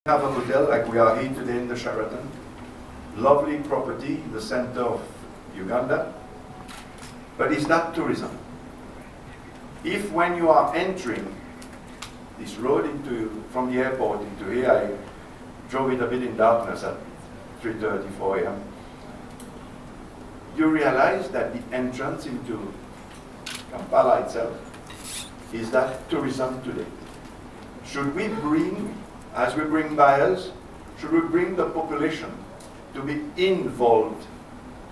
have a hotel like we are here today in the Sheraton. Lovely property in the center of Uganda. But is that tourism? If when you are entering this road from the airport into here, I drove it a bit in darkness at 3:30, 4 a.m. You realize that the entrance into Kampala itself is that tourism today. Should we bring, as we bring buyers, should we bring the population to be involved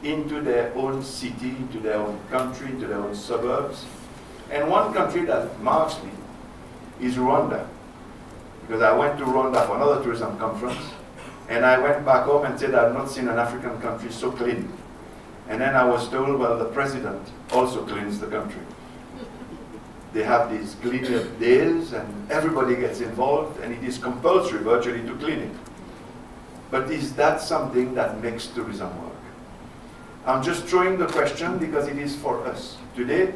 into their own city, into their own country, into their own suburbs? And one country that marks me is Rwanda. Because I went to Rwanda for another tourism conference, and I went back home and said I've not seen an African country so clean. And then I was told, well, the president also cleans the country. They have these cleanup days, and everybody gets involved, and it is compulsory virtually to clean it. But is that something that makes tourism work? I'm just throwing the question because it is for us. Today,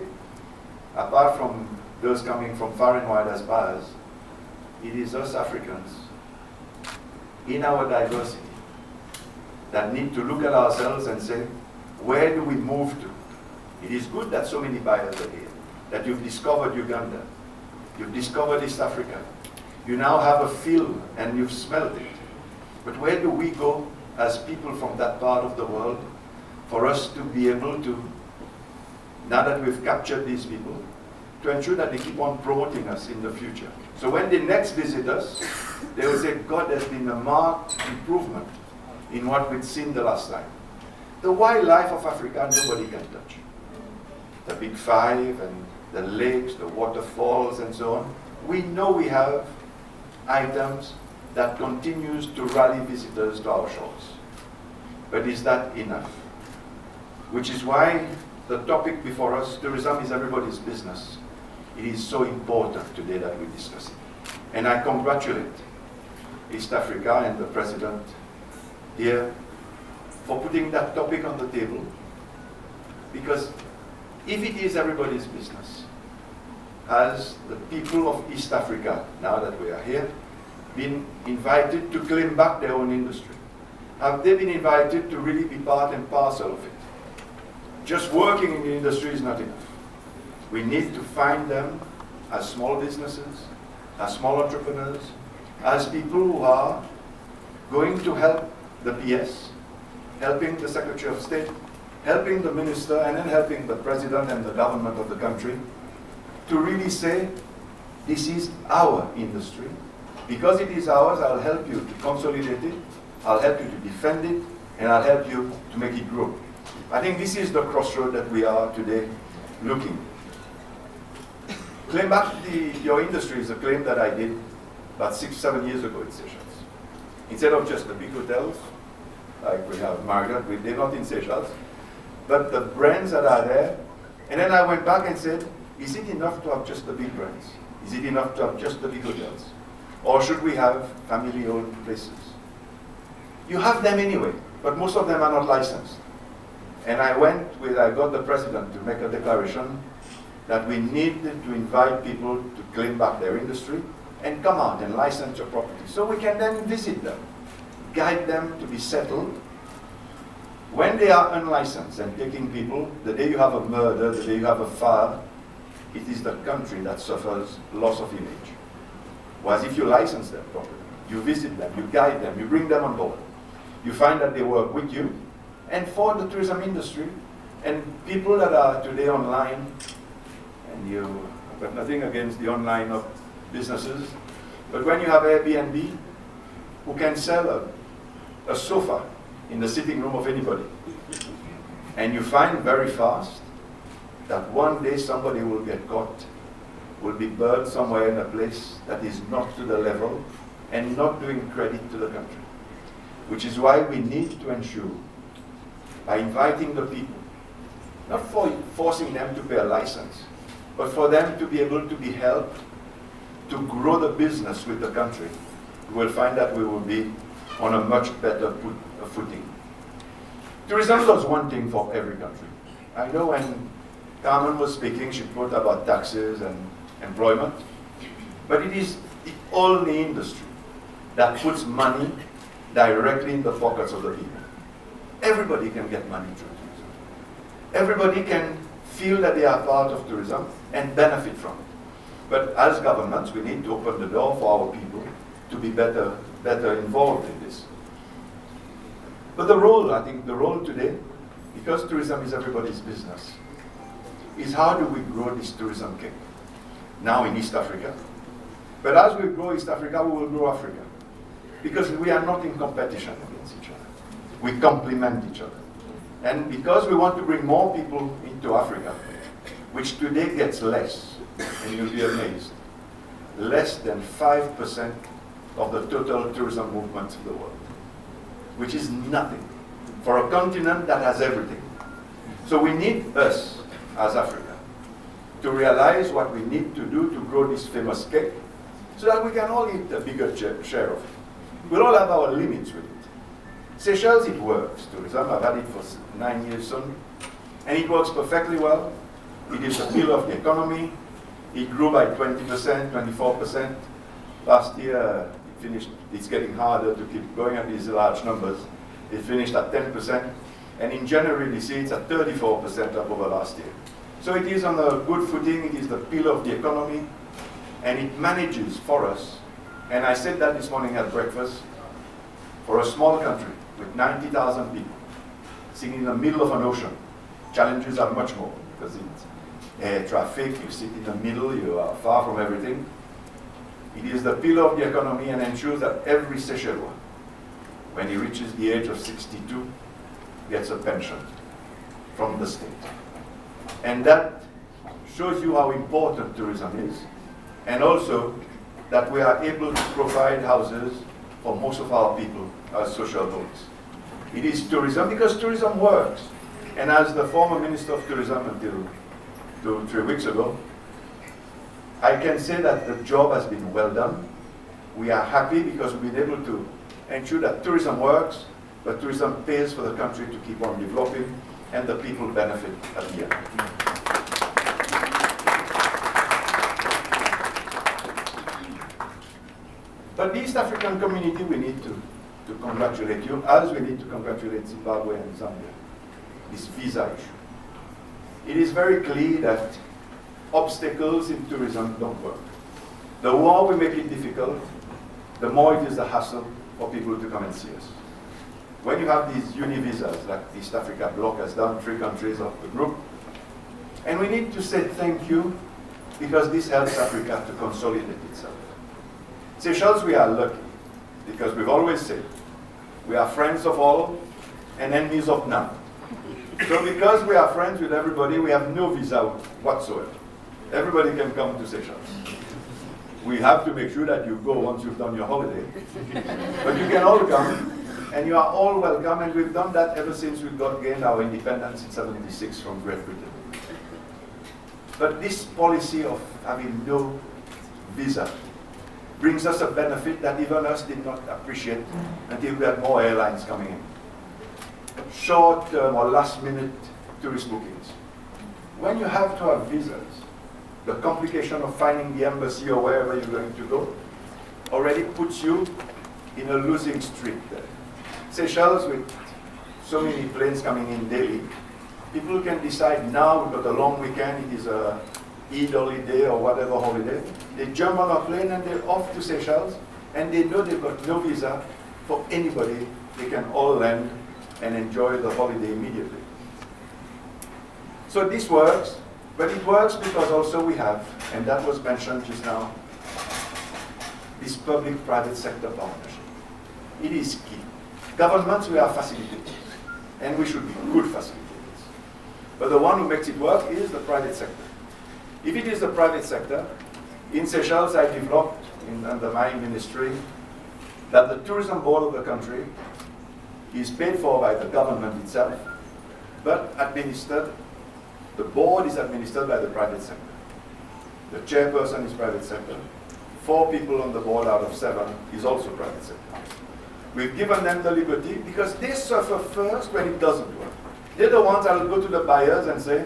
apart from those coming from far and wide as buyers, it is us Africans, in our diversity, that need to look at ourselves and say, where do we move to? It is good that so many buyers are here, that you've discovered Uganda, you've discovered East Africa, you now have a feel and you've smelled it. But where do we go as people from that part of the world for us to be able to, now that we've captured these people, to ensure that they keep on promoting us in the future? So when they next visit us, they will say, God, there's been a marked improvement in what we'd seen the last time. The wildlife of Africa, nobody can touch. The Big Five and the lakes, the waterfalls and so on. We know we have items that continues to rally visitors to our shores. But is that enough? Which is why the topic before us, tourism is everybody's business. It is so important today that we discuss it. And I congratulate East Africa and the President here for putting that topic on the table. Because if it is everybody's business, has the people of East Africa, now that we are here, been invited to claim back their own industry? Have they been invited to really be part and parcel of it? Just working in the industry is not enough. We need to find them as small businesses, as small entrepreneurs, as people who are going to help the PS, helping the Secretary of State, helping the minister, and then helping the president and the government of the country to really say, this is our industry. Because it is ours, I'll help you to consolidate it, I'll help you to defend it, and I'll help you to make it grow. I think this is the crossroad that we are today looking. Claim back your industry is a claim that I did about 6-7 years ago in Seychelles. Instead of just the big hotels, like we have Marriott, they're not in Seychelles, but the brands that are there. And then I went back and said, is it enough to have just the big brands? Is it enough to have just the big hotels? Or should we have family-owned places? You have them anyway, but most of them are not licensed. And I got the president to make a declaration that we needed to invite people to claim back their industry and come out and license your property. So we can then visit them, guide them to be settled. When they are unlicensed and taking people, the day you have a murder, the day you have a fire, it is the country that suffers loss of image. Whereas if you license them properly, you visit them, you guide them, you bring them on board, you find that they work with you and for the tourism industry, and people that are today online, and I've got nothing against the online of businesses, but when you have Airbnb, who can sell a sofa in the sitting room of anybody, and you find very fast that one day somebody will get caught, will be burned somewhere in a place that is not to the level and not doing credit to the country. Which is why we need to ensure, by inviting the people, not for forcing them to pay a license, but for them to be able to be helped to grow the business with the country, we will find that we will be on a much better footing. Tourism does one thing for every country. I know when Carmen was speaking, she talked about taxes and employment, but it is the only industry that puts money directly in the pockets of the people. Everybody can get money through tourism. Everybody can feel that they are part of tourism and benefit from it. But as governments, we need to open the door for our people to be better involved in this. But the role, I think the role today, because tourism is everybody's business, is how do we grow this tourism cake? Now in East Africa. But as we grow East Africa, we will grow Africa. Because we are not in competition against each other. We complement each other. And because we want to bring more people into Africa, which today gets less, and you'll be amazed, less than 5% of the total tourism movement of the world, which is nothing for a continent that has everything. So we need us, as Africa, to realize what we need to do to grow this famous cake, so that we can all eat a bigger share of it. We'll all have our limits with it. Seychelles, it works, tourism. I've had it for 9 years soon, and it works perfectly well. It is a pillar of the economy. It grew by 20%, 24%. Last year, it finished, it's getting harder to keep going at these large numbers. It finished at 10%, and in January this year, it's at 34% up over last year. So it is on a good footing. It is the pillar of the economy, and it manages for us. And I said that this morning at breakfast, for a small country with 90,000 people, sitting in the middle of an ocean, challenges are much more, because it's air traffic, you sit in the middle, you are far from everything. It is the pillar of the economy and ensures that every Seychellois, when he reaches the age of 62, gets a pension from the state. And that shows you how important tourism is, and also that we are able to provide houses for most of our people as social homes. It is tourism because tourism works. And as the former Minister of Tourism until 2-3 weeks ago, I can say that the job has been well done. We are happy because we've been able to ensure that tourism works, but tourism pays for the country to keep on developing, and the people benefit at the end. But the East African community, we need to congratulate you, as we need to congratulate Zimbabwe and Zambia, this visa issue. It is very clear that obstacles in tourism don't work. The more we make it difficult, the more it is a hassle for people to come and see us. When you have these uni-visas, like East Africa Bloc has done, 3 countries of the group, and we need to say thank you, because this helps Africa to consolidate itself. Seychelles, we are lucky, because we've always said, we are friends of all and enemies of none. So because we are friends with everybody, we have no visa whatsoever. Everybody can come to Seychelles. We have to make sure that you go once you've done your holiday. But you can all come, and you are all welcome, and we've done that ever since we gained our independence in '76 from Great Britain. But this policy of having no visa brings us a benefit that even us did not appreciate until we had more airlines coming in. Short-term or last-minute tourist bookings. When you have to have visas, the complication of finding the embassy or wherever you're going to go already puts you in a losing streak there. Seychelles, with so many planes coming in daily, people can decide now, we've got a long weekend, it is a Eid holiday or whatever holiday, they jump on a plane and they're off to Seychelles, and they know they've got no visa for anybody. They can all land and enjoy the holiday immediately. So this works, but it works because also we have, and that was mentioned just now, this public-private sector partnership. It is key. Governments, we are facilitators, and we should be good facilitators. But the one who makes it work is the private sector. If it is the private sector, in Seychelles I developed, under my ministry, that the tourism board of the country is paid for by the government itself, but administered, the board is administered by the private sector. The chairperson is private sector. 4 people on the board out of 7 is also private sector. We've given them the liberty because they suffer first when it doesn't work. They're the ones that will go to the buyers and say,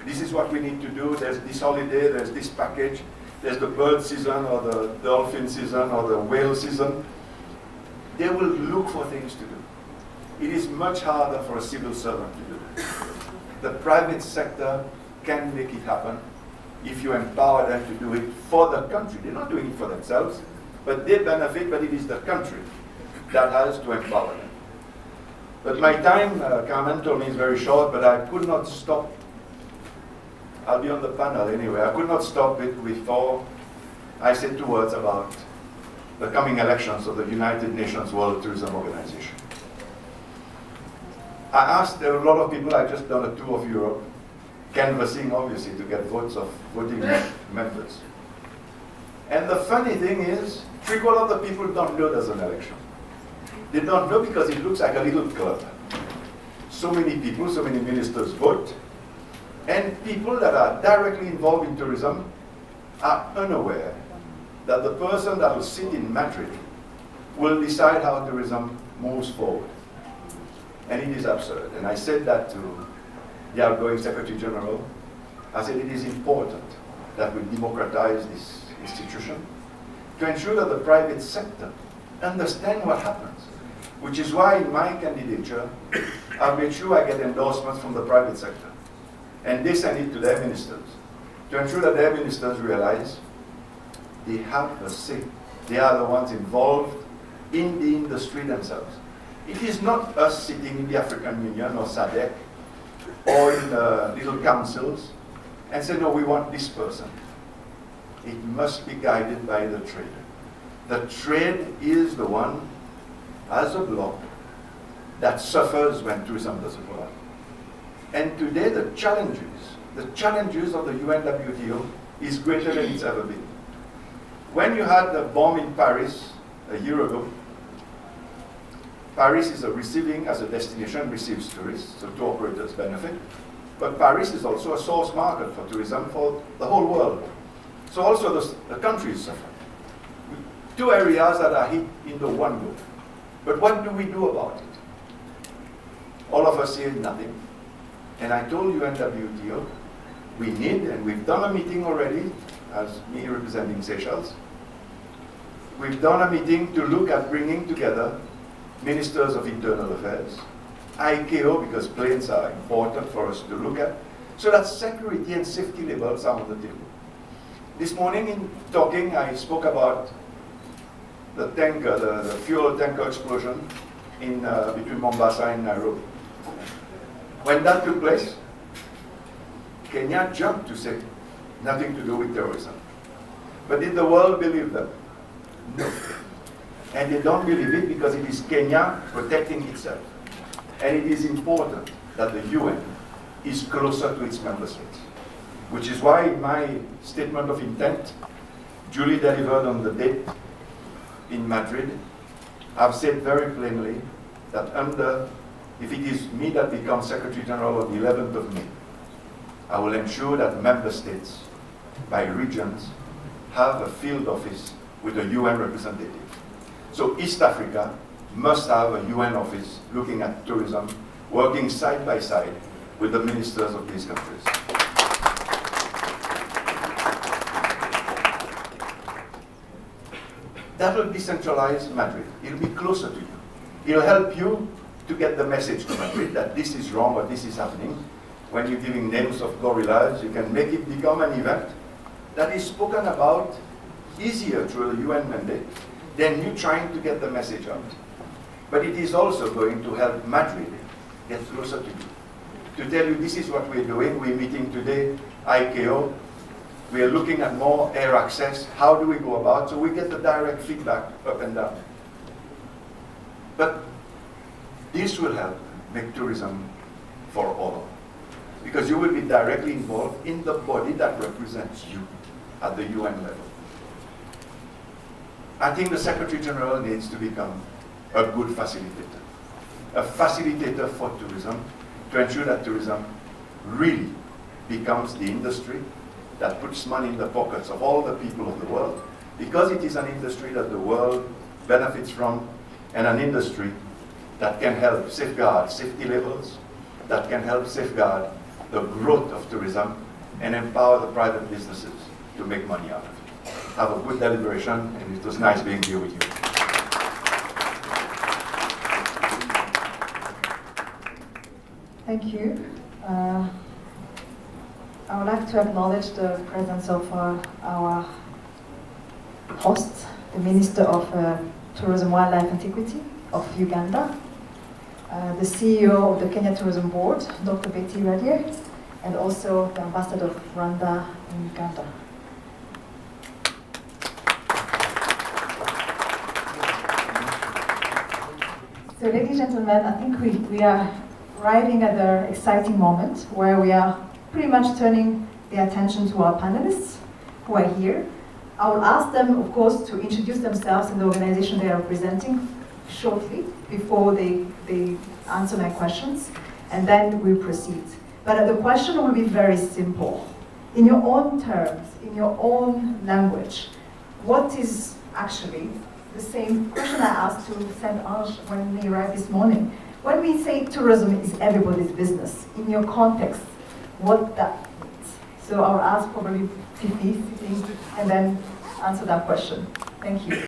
this is what we need to do, there's this holiday, there's this package, there's the bird season or the dolphin season or the whale season. they will look for things to do. It is much harder for a civil servant to do it. The private sector can make it happen if you empower them to do it for the country. They're not doing it for themselves, but they benefit, but it is the country that has to empower them. But my time, Carmen told me, is very short, but I could not stop. I'll be on the panel anyway. I could not stop it before I said 2 words about the coming elections of the United Nations World Tourism Organization. I asked a lot of people, I've just done a tour of Europe, canvassing obviously to get votes of voting members. And the funny thing is, 3/4 of the people don't know there's an election. They don't know because it looks like a little club. So many people, so many ministers vote, and people that are directly involved in tourism are unaware that the person that will sit in Madrid will decide how tourism moves forward. And it is absurd. And I said that to the outgoing Secretary General. I said it is important that we democratize this institution to ensure that the private sector understand what happens. Which is why in my candidature, I've made sure I get endorsements from the private sector. And they send it to their ministers to ensure that their ministers realize they have a say. They are the ones involved in the industry themselves. It is not us sitting in the African Union or SADC or in little councils and say, no, we want this person. It must be guided by the trade. The trade is the one, as a bloc, that suffers when tourism doesn't work. And today the challenges of the UNWTO is greater than it's ever been. When you had the bomb in Paris a year ago, Paris is receiving, as a destination, receives tourists, so tour operators benefit. But Paris is also a source market for tourism for the whole world. So also the country is suffering. 2 areas that are hit in the one go. But what do we do about it? All of us say nothing. And I told UNWTO, we need, and we've done a meeting already, as me representing Seychelles, we've done a meeting to look at bringing together Ministers of Internal Affairs, ICAO, because planes are important for us to look at, so that security and safety levels are on the table. This morning in talking, I spoke about the tanker, the fuel tanker explosion in between Mombasa and Nairobi. When that took place, Kenya jumped to say nothing to do with terrorism. But did the world believe them? No. And they don't believe it because it is Kenya protecting itself. And it is important that the UN is closer to its member states. Which is why in my statement of intent, duly delivered on the date in Madrid, I've said very plainly that if it is me that becomes Secretary General on the 11th of May, I will ensure that member states, by regions, have a field office with a UN representative. So East Africa must have a UN office looking at tourism, working side by side with the ministers of these countries. That will decentralize Madrid. It'll be closer to you. It'll help you to get the message to Madrid that this is wrong or this is happening. When you're giving names of gorillas, you can make it become an event that is spoken about easier through the UN mandate than you trying to get the message out. But it is also going to help Madrid get closer to you. To tell you this is what we're doing, we're meeting today, ICAO, we are looking at more air access, how do we go about, so we get the direct feedback up and down. But this will help make tourism for all. Because you will be directly involved in the body that represents you at the UN level. I think the Secretary General needs to become a good facilitator. A facilitator for tourism to ensure that tourism really becomes the industry that puts money in the pockets of all the people of the world, because it is an industry that the world benefits from, and an industry that can help safeguard safety levels, that can help safeguard the growth of tourism, and empower the private businesses to make money out of it. Have a good deliberation, and it was nice being here with you. Thank you. I would like to acknowledge the presence of our host, the Minister of Tourism, Wildlife and Antiquity of Uganda, the CEO of the Kenya Tourism Board, Dr. Betty Radier, and also the Ambassador of Rwanda in Uganda. So, ladies and gentlemen, I think we are arriving at an exciting moment where we are pretty much turning the attention to our panelists who are here. I will ask them, of course, to introduce themselves and the organization they are representing shortly before they answer my questions, and then we'll proceed. But the question will be very simple. In your own terms, in your own language, what is actually the same question I asked to St. Ange when we arrived this morning? When we say tourism is everybody's business, in your context, what that means? So I'll ask probably Fifi sitting and then answer that question. Thank you.